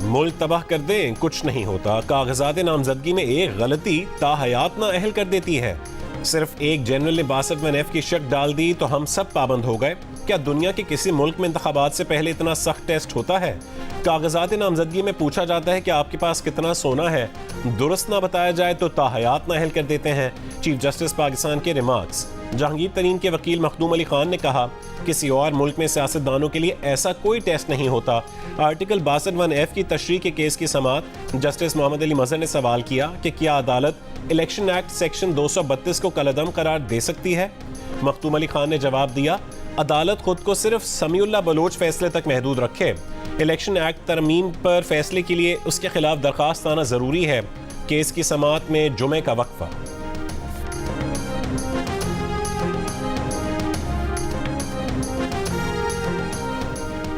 मुल्क तबाह कर दें कुछ नहीं होता, कागजात नामजदगी में एक गलती ताहयात ना अहल कर देती है। सिर्फ एक जनरल ने 62F की शर्त डाल दी तो हम सब पाबंद हो गए। क्या दुनिया के किसी मुल्क में इंतखाबात से पहले इतना सख्त टेस्ट होता है? कागजात नामजदगी में पूछा जाता है कि आपके पास कितना सोना है, दुरुस्त ना बताया जाए तो ताहयात नाअहल कर देते हैं। चीफ जस्टिस पाकिस्तान के रिमार्क्स। जहांगीर तरीन के वकील मखदूम अली खान ने कहा, किसी और मुल्क में सियासतदानों के लिए ऐसा कोई टेस्ट नहीं होता। आर्टिकल 62F की तशरीह के केस की समाअत जस्टिस मोहम्मद अली मजहर ने सवाल किया कि क्या अदालत इलेक्शन एक्ट सेक्शन 232 को कलअदम करार दे सकती है? मखदूम अली खान ने जवाब दिया, अदालत खुद को सिर्फ समीउल्लाह बलोच फैसले तक महदूद रखे। इलेक्शन एक्ट तरमीम पर फैसले के लिए उसके खिलाफ दरखास्त आना जरूरी है। केस की समाअत में जुमे का वक्फा।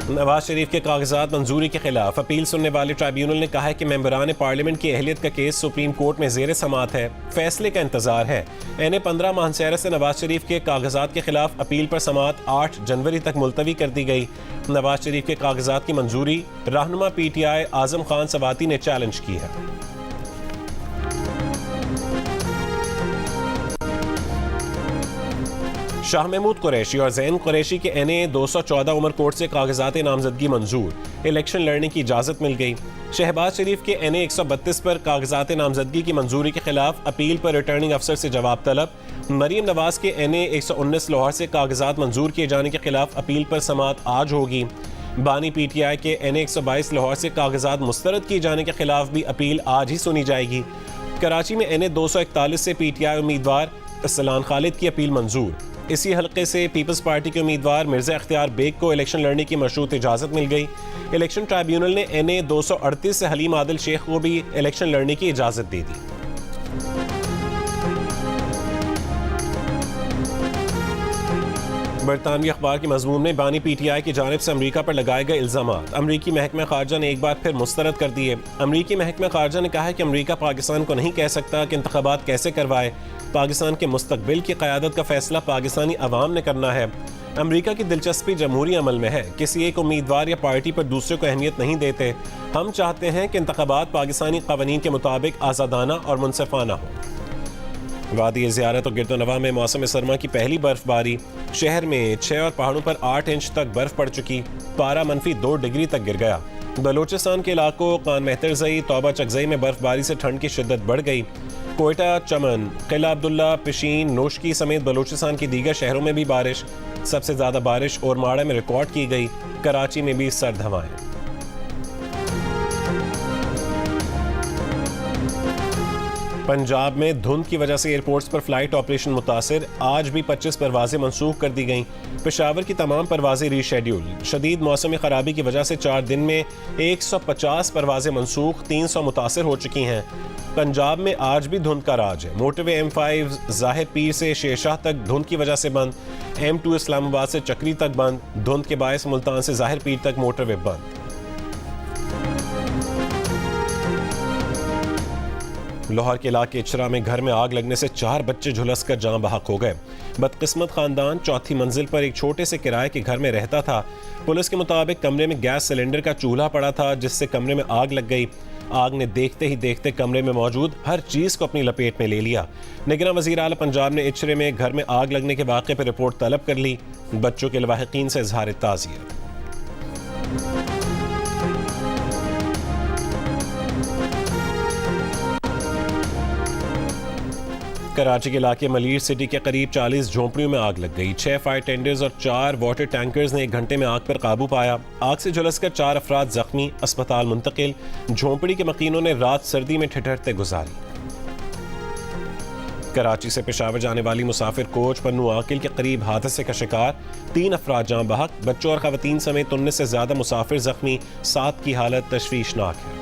नवाज शरीफ के कागजात मंजूरी के खिलाफ अपील सुनने वाले ट्राइब्यूनल ने कहा है कि मेंबरान पार्लियामेंट की अहलियत का केस सुप्रीम कोर्ट में जेर समाअत है, फैसले का इंतजार है। NA-15 मानसहरा से नवाज शरीफ के कागजात के खिलाफ अपील पर समाअत 8 जनवरी तक मुलतवी कर दी गई। नवाज शरीफ के कागजात की मंजूरी रहनुमा PTI आजम खान सवाती ने चैलेंज की है। शाह महमूद कुरैशी और जैन कुरैशी के NA-214 उमर कोर्ट से कागजात नामजदगी मंजूर, इलेक्शन लड़ने की इजाज़त मिल गई। शहबाज शरीफ के NA-132 पर कागजात नामजदगी की मंजूरी के खिलाफ अपील पर रिटर्निंग अफसर से जवाब तलब। मरीम नवाज के NA-119 लाहौर से कागजात मंजूर किए जाने के खिलाफ अपील पर समाअत आज होगी। बानी PTI के NA-122 लाहौर से कागजात मुस्तरद किए जाने के खिलाफ भी अपील आज ही सुनी जाएगी। कराची में NA-241 से PTI उम्मीदवार सलान खालिद की अपील मंजूर। इसी हलके से पीपल्स पार्टी के उम्मीदवार मिर्जा इख्तियार बेग को इलेक्शन लड़ने की मशरूत इजाज़त मिल गई। इलेक्शन ट्राइब्यूनल ने NA-238 से हलीम आदिल शेख को भी इलेक्शन लड़ने की इजाज़त दे दी। बरतानवी अखबार के मजमून में बानी PTI की जानिब से अमरीका पर लगाए गए इल्ज़ामात अमरीकी महकमा खारजा ने एक बार फिर मुस्तरद कर दिए। अमरीकी महकमा खारजा ने कहा है कि अमरीका पाकिस्तान को नहीं कह सकता कि इंतखाबात कैसे करवाए। पाकिस्तान के मुस्तकबिल की क़यादत का फैसला पाकिस्तानी अवाम ने करना है। अमरीका की दिलचस्पी जमहूरी अमल में है, किसी एक उम्मीदवार या पार्टी पर दूसरे को अहमियत नहीं देते। हम चाहते हैं कि इंतखाबात पाकिस्तानी क़वानीन के मुताबिक आज़ादाना और मुनसिफाना हो। वादी ज़ियारत और गिरदोनवा में मौसम सरमा की पहली बर्फबारी। शहर में 6 और पहाड़ों पर 8 इंच तक बर्फ पड़ चुकी। पारा -2 डिग्री तक गिर गया। बलोचिस्तान के इलाकों कान मेहतरजई, तौबा चकजई में बर्फबारी से ठंड की शिद्दत बढ़ गई। कोयटा, चमन, किला अब्दुल्ला, पिशीन, नोशकी समेत बलोचिस्तान के दीगर शहरों में भी बारिश। सबसे ज़्यादा बारिश ओरमाड़ा में रिकॉर्ड की गई। कराची में भी सर्द हवाएं। पंजाब में धुंध की वजह से एयरपोर्ट्स पर फ्लाइट ऑपरेशन मुतासिर। आज भी 25 परवाजें मनसूख कर दी गईं। पेशावर की तमाम परवाजें रीशेड्यूल। शदीद मौसमी खराबी की वजह से 4 दिन में 150 परवाजें मनसूख, 300 मुतासिर हो चुकी हैं। पंजाब में आज भी धुंध का राज है। मोटरवे M5 ज़ाहिर पीर से शेरशाह तक धुंध की वजह से बंद। M2 इस्लामाबाद से चक्री तक बंद। धुंध के बायस मुल्तान से ज़ाहिर पीर तक मोटरवे बंद। लाहौर के इलाके इचरा में घर में आग लगने से 4 बच्चे झुलसकर जान बहक हो गए। बदकिस्मत खानदान चौथी मंजिल पर एक छोटे से किराए के घर में रहता था। पुलिस के मुताबिक कमरे में गैस सिलेंडर का चूल्हा पड़ा था, जिससे कमरे में आग लग गई। आग ने देखते ही देखते कमरे में मौजूद हर चीज़ को अपनी लपेट में ले लिया। निगरान वज़ीर आला पंजाब ने इचरे में घर में आग लगने के वाक़े पर रिपोर्ट तलब कर ली। बच्चों के लवाहिकीन से इज़हार ताज़ियत। कराची के इलाके मलीर सिटी के करीब 40 झोंपड़ियों में आग लग गई। 6 फायर टेंडर्स और 4 वाटर टैंकर्स ने 1 घंटे में आग पर काबू पाया। आग से झुलसकर 4 अफराद जख्मी, अस्पताल मुंतकिल। झोंपड़ी के मकीनों ने रात सर्दी में ठिठुरते गुजारी। कराची से पेशावर जाने वाली मुसाफिर कोच पन्नू आकिल के करीब हादसे का शिकार। 3 अफराद जान बहक, बच्चों और खवातीन समेत 19 से ज्यादा मुसाफिर जख्मी। 7 की हालत तशवीशनाक है।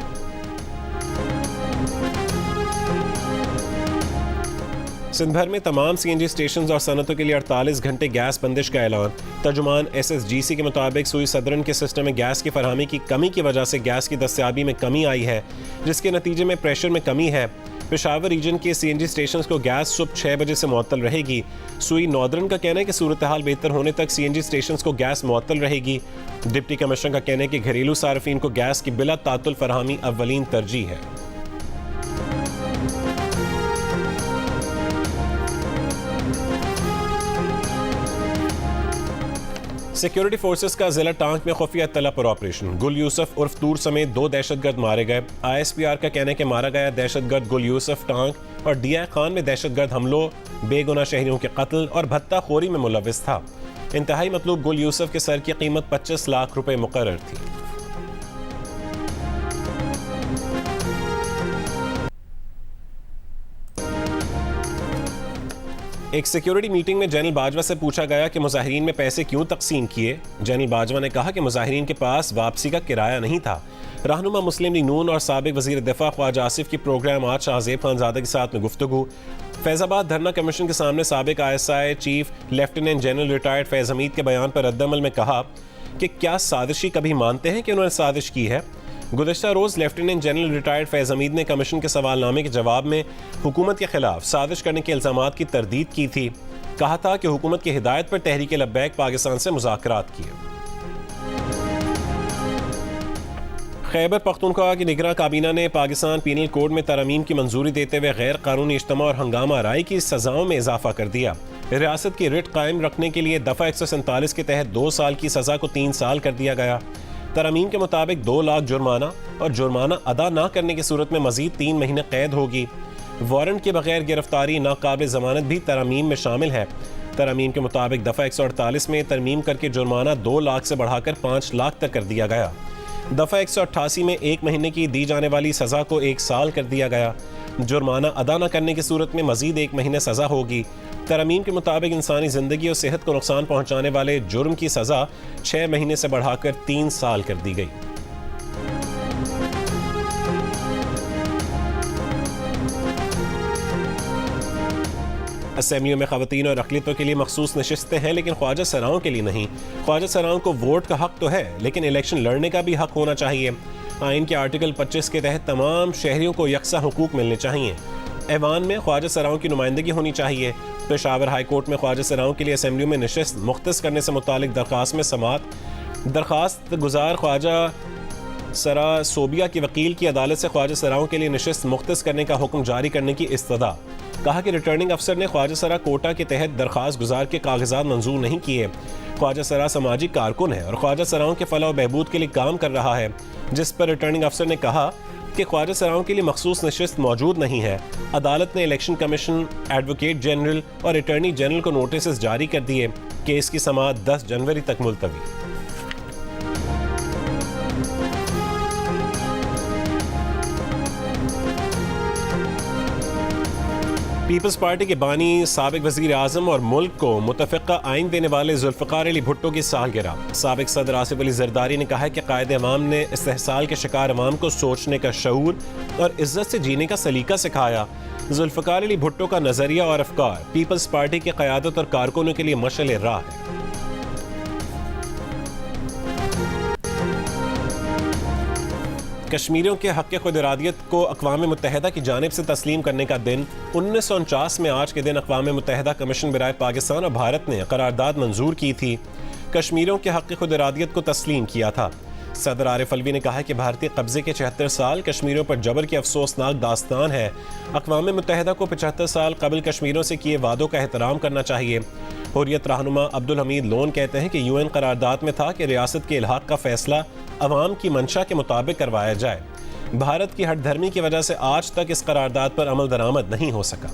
सिंध भर में तमाम सीएनजी स्टेशन और सनतों के लिए 48 घंटे गैस बंदिश का ऐलान। तर्जुमान SSGC के मुताबिक सुई सदरन के सिस्टम में गैस की फरहमी की कमी की वजह से गैस की दस्तयाबी में कमी आई है, जिसके नतीजे में प्रेशर में कमी है। पेशावर रीजन के सीएनजी स्टेशन को गैस सुबह 6 बजे से मुअत्तल रहेगी। सुई नॉर्दर्न का कहना है कि सूरत हाल बेहतर होने तक सीएनजी स्टेशन को गैस मुअत्तल रहेगी। डिप्टी कमिश्नर का कहना है कि घरेलू सार्फिन को गैस की बिला तातुल फरहमी अव्वलीन तरजीह है। सिक्योरिटी फोर्सेस का जिला टांक में खुफिया इत्तला पर ऑपरेशन। गुल यूसुफ उर्फ तूर समेत 2 दहशतगर्द मारे गए। ISPR का कहना है कि मारा गया दहशतगर्द गुल यूसुफ टांक और DI खान में दहशतगर्द हमलों, बेगुनाह शहरियों के कत्ल और भत्ता खोरी में मुलविस था। इंतहाई मतलूब गुल यूसुफ के सर की कीमत 25 लाख रुपए मुकर्रर थी। एक सिक्योरिटी मीटिंग में जनरल बाजवा से पूछा गया कि मुजाहिरीन में पैसे क्यों तकसीम किए। जनरल बाजवा ने कहा कि मुजाहिरीन के पास वापसी का किराया नहीं था। रहनुमा मुस्लिम लीग नून और साबिक वजीर दिफा ख्वाजा आसिफ की प्रोग्राम आज शाहजेब खानजादा के साथ में गुफ्तगू। फैजाबाद धरना कमीशन के सामने साबिक ISI chief lieutenant general retired Faiz Hamid के बयान पर रद्दअमल में कहा कि क्या साजिशी कभी मानते हैं कि उन्होंने साजिश की है। गुज़श्ता रोज़ lieutenant general retired Faiz Hameed ने कमीशन के सवालनामे के जवाब में हुकूमत के खिलाफ साजिश करने के इल्ज़ामात की तरदीद की थी। कहा था कि हुकूमत की हिदायत पर तहरीक लब्बैक पाकिस्तान से मुज़ाकरात किए। खैबर पख्तूनख्वा की निगरां काबीना ने पाकिस्तान पीनल कोड में तरमीम की मंजूरी देते हुए गैर कानूनी इज्तिमा और हंगामा आराई की सजाओं में इजाफा कर दिया। रियासत की रिट कायम रखने के लिए दफ़ा 147 के तहत 2 साल की सजा को 3 साल कर दिया गया। तरमीम के मुताबिक 2 लाख जुर्माना और जुर्माना अदा न करने की सूरत में मजीद 3 महीने कैद होगी। वारंट के बगैर गिरफ्तारी नाकाबिल जमानत भी तरमीम में शामिल है। तरमीम के मुताबिक दफ़ा 148 में तरमीम करके जुर्माना 2 लाख से बढ़ाकर 5 लाख तक कर दिया गया। दफ़ा 188 में 1 महीने की दी जाने वाली सज़ा को 1 साल कर दिया गया। जुर्माना अदा न करने की सूरत में मजीद 1 महीने सज़ा होगी। तरमीम के मुताबिक इंसानी ज़िंदगी और सेहत को नुकसान पहुँचाने वाले जुर्म की सज़ा 6 महीने से बढ़ाकर 3 साल कर दी गई। असेंबलियों में ख़वातीन और अक़लियतों के लिए मखसूस नशिस्तें हैं, लेकिन ख्वाजा सराओं के लिए नहीं। ख्वाजा सराओं को वोट का हक तो है, लेकिन इलेक्शन लड़ने का भी हक होना चाहिए। आइन के आर्टिकल 25 के तहत तमाम शहरियों को यकसा हुकूक मिलने चाहिए। ऐवान में ख्वाजा सराओं की नुमाइंदगी होनी चाहिए। पेशावर हाई कोर्ट में ख्वाजा सराओं के लिए असेंबलियों में नशिस्त मुख्तस करने से मुतालिक दरख्वास्त में समात। दरख्वास्त गुजार ख्वाजा सरा सोबिया की वकील की अदालत से ख्वाजा सराओं के लिए नशिस्त मुख्तस करने का हुक्म जारी करने की इस्तदा। कहा कि रिटर्निंग अफसर ने ख्वाजा सरा कोटा के तहत दरख्वास्त गुजार के कागजात मंजूर नहीं किए। ख्वाजा सरा समाजी कारकुन है और ख्वाजा सराओं के फलाह व बहबूद के लिए काम कर रहा है, जिस पर रिटर्निंग अफसर ने कहा कि ख्वाजा सराओं के लिए मखसूस नशिस्त मौजूद नहीं है। अदालत ने इलेक्शन कमीशन, एडवोकेट जनरल और अटॉर्नी जनरल को नोटिस जारी कर दिए। केस की समाअत 10 जनवरी तक मुलतवी। पीपल्स पार्टी के बानी साबिक वजीर आजम और मुल्क को मुतफ़िक़ा आइन देने वाले जुल्फ़िकार अली भुट्टो की सालगिरह। साबिक सदर आसिफ अली जरदारी ने कहा है कि कायदे अवाम ने इस्तेहसाल के शिकार अवाम को सोचने का शऊर और इज्जत से जीने का सलीका सिखाया। जुल्फ़िकार अली भुट्टो का नज़रिया और अफ़कार पीपल्स पार्टी की क़यादत और कारकुनों के लिए मशअल राह है। कश्मीरियों के हक़ खुद इरादियत को अक़वाम मुत्तहिदा की जानिब से तस्लीम करने का दिन 1949 में आज के दिन अक़वाम मुत्तहिदा कमीशन बराए पाकिस्तान और भारत ने करारदाद मंजूर की थी। कश्मीरियों के हक़ खुद इरादियत को तस्लीम किया था। सदर आरिफ अलवी ने कहा कि भारतीय कब्जे के 76 साल कश्मीरियों पर जबर की अफसोसनाक दास्तान है। अक़वाम मुत्तहिदा को 75 साल कबल कश्मीरियों से किए वादों का एहतराम करना चाहिए। हुर्रियत रहनुमा अब्दुल हमीद लोन कहते हैं कि UN करारदाद में था कि रियासत के इल्हाक का फैसला अवाम की मंशा के मुताबिक करवाया जाए। भारत की हठधर्मी की वजह से आज तक इस करारदाद पर अमल दरामद नहीं हो सका।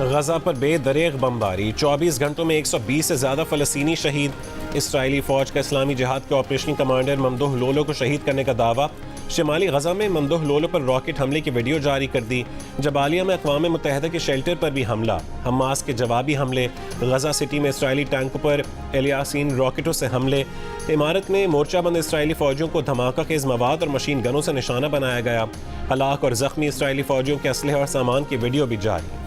गजा पर बेदरेग बमबारी, 24 घंटों में 120 से ज़्यादा फ़लस्तीनी शहीद। इसराइली फ़ौज का इस्लामी जिहाद के ऑपरेशनल कमांडर ममदूह लोलो को शहीद करने का दावा। शिमाली गजा में मंदोह लोलो पर रॉकेट हमले की वीडियो जारी कर दी। जबालिया में अक़वाम मुत्तहिदा के शेल्टर पर भी हमला। हमास के जवाबी हमले। गजा सिटी में इसराइली टैंकों पर एलियासीन रॉकेटों से हमले। इमारत में मोर्चाबंद इसराइली फौजियों को धमाका खेज मवाद और मशीन गनों से निशाना बनाया गया। हलाक और जख्मी इसराइली फौजियों के असलहे और सामान की वीडियो भी जारी।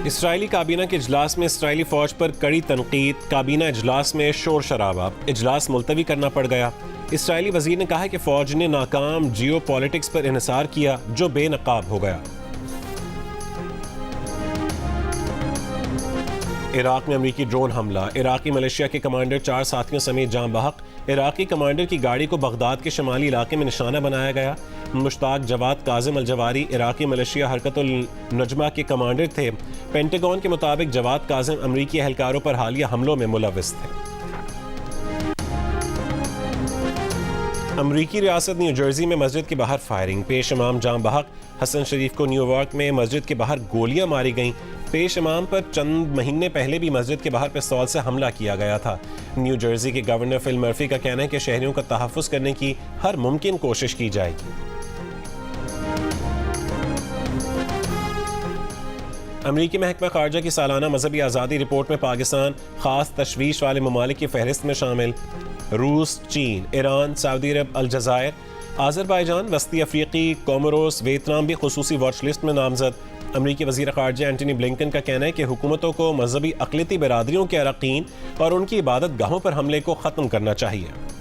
इसराइली काबीना के इजलास में इसराइली फौज पर कड़ी तनकीद। काबीना इजलास में शोर शराबा। इजलास मुलतवी करना पड़ गया। इसराइली वजीर ने कहा है कि फौज ने नाकाम जियो पॉलिटिक्स पर इन्हिसार किया जो बेनकाब हो गया। इराक में अमरीकी ड्रोन हमला। इराकी मलेशिया के कमांडर 4 साथियों समेत जान बहक। इराकी कमांडर की गाड़ी को बगदाद के शमाली इलाके में निशाना बनाया गया। मुश्ताक जवाद काजिम अल-जवारी इराकी मलेशिया हरकतुल नजमा के कमांडर थे। पेंटागन के मुताबिक जवाद काजिम अमरीकी एहलकारों पर हालिया हमलों में मुलव्विस थे। अमरीकी रियासत न्यू जर्सी में मस्जिद के बाहर फायरिंग। पेश इमाम जान बहक। हसन शरीफ को न्यूयॉर्क में मस्जिद के बाहर गोलियां मारी गईं। पेश इमाम पर चंद महीने पहले भी मस्जिद के बाहर पिस्तौल से हमला किया गया था। न्यू जर्सी के गवर्नर फिल मर्फी का कहना है कि शहरियों का तहफ़्फ़ुज़ करने की हर मुमकिन कोशिश की जाएगी। अमरीकी महकमा खारजा की सालाना मजहबी आज़ादी रिपोर्ट में पाकिस्तान खास तशवीश वाले ममालिक की फहरिस्त में शामिल। रूस, चीन, ईरान, सऊदी अरब, अलजज़ायर, आज़रबाईजान, वस्ती अफ्रीकी, कोमोरोस, वियतनाम भी खुसूसी वॉच लिस्ट में नामजद। अमरीकी वज़ीर ख़ारजा एंटनी ब्लिंकन का कहना है कि हुकूमतों को मजहबी अक़लियती बिरादरियों के अरकान और उनकी इबादत गाहों पर हमले को ख़त्म करना चाहिए।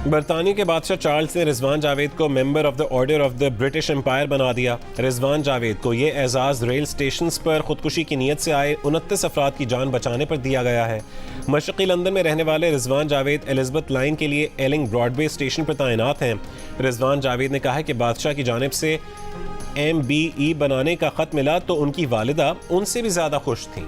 बरतानिया के बादशाह चार्ल्स ने रिजवान जावेद को member of the order of the British Empire बना दिया। रिजवान जावेद को यह एजाज़ रेल स्टेशन पर खुदकुशी की नीयत से आए 29 अफराद की जान बचाने पर दिया गया है। मशरक़ी लंदन में रहने वाले रिजवान जावेद एलिज़ाबेथ लाइन के लिए एलिंग ब्रॉडवे स्टेशन पर तैनात हैं। रिजवान जावेद ने कहा कि बादशाह की जानिब से MBE बनाने का ख़त मिला तो उनकी वालिदा उनसे भी ज़्यादा खुश थी।